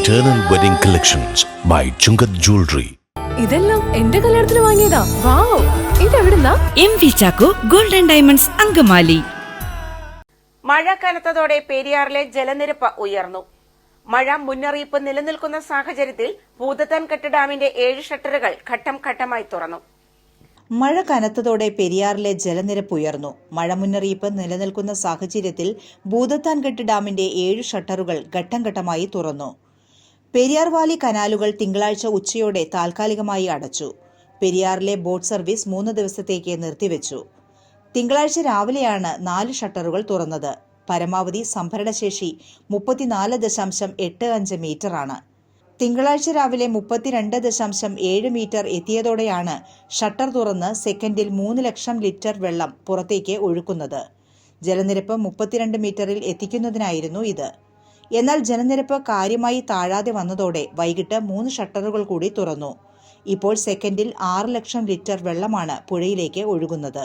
Eternal Wedding Collections by Chungat Jewelry. ഇതെല്ലാം എന്റെ കല്യാണത്തിന് വാങ്ങിയതാ. വാവ്, ഇതെവിടുന്നാ? MV Chacko golden diamonds Angamaly. മഴ കനത്തതോടെ പെരിയാറിലെ ജലനിരപ്പ് ഉയർന്നു. മഴ മുന്നറിയിപ്പ് നിലനിൽക്കുന്ന സാഹചര്യത്തിൽ ഭൂതത്താൻകെട്ട് ഡാമിന്റെ 7 ഷട്ടറുകൾ ഘട്ടം ഘട്ടമായി തുറന്നു. മഴ കനത്തതോടെ പെരിയാറിലെ ജലനിരപ്പ് ഉയർന്നു. മഴ മുന്നറിയിപ്പ് നിലനിൽക്കുന്ന സാഹചര്യത്തിൽ ഭൂതത്താൻകെട്ട് ഡാമിന്റെ 7 ഷട്ടറുകൾ ഘട്ടം ഘട്ടമായി തുറന്നു. പെരിയാർ വാലി കനാലുകൾ തിങ്കളാഴ്ച ഉച്ചയോടെ താൽക്കാലികമായി അടച്ചു. പെരിയാറിലെ ബോട്ട് സർവീസ് 3 ദിവസത്തേക്ക് നിർത്തിവെച്ചു. തിങ്കളാഴ്ച രാവിലെയാണ് 4 ഷട്ടറുകൾ തുറന്നത്. പരമാവധി സംഭരണശേഷി 34.85 മീറ്ററാണ്. തിങ്കളാഴ്ച രാവിലെ 32.7 മീറ്റർ എത്തിയതോടെയാണ് ഷട്ടർ തുറന്ന് സെക്കൻഡിൽ 3 ലക്ഷം ലിറ്റർ വെള്ളം പുറത്തേക്ക് ഒഴുക്കുന്നത്. ജലനിരപ്പ് 32 മീറ്ററിൽ എത്തിക്കുന്നതിനായിരുന്നു ഇത്. എന്നാൽ ജലനിരപ്പ് കാര്യമായി താഴാതെ വന്നതോടെ വൈകിട്ട് 3 ഷട്ടറുകൾ കൂടി തുറന്നു. ഇപ്പോൾ സെക്കൻഡിൽ 6 ലക്ഷം ലിറ്റർ വെള്ളമാണ് പുഴയിലേക്ക് ഒഴുകുന്നത്.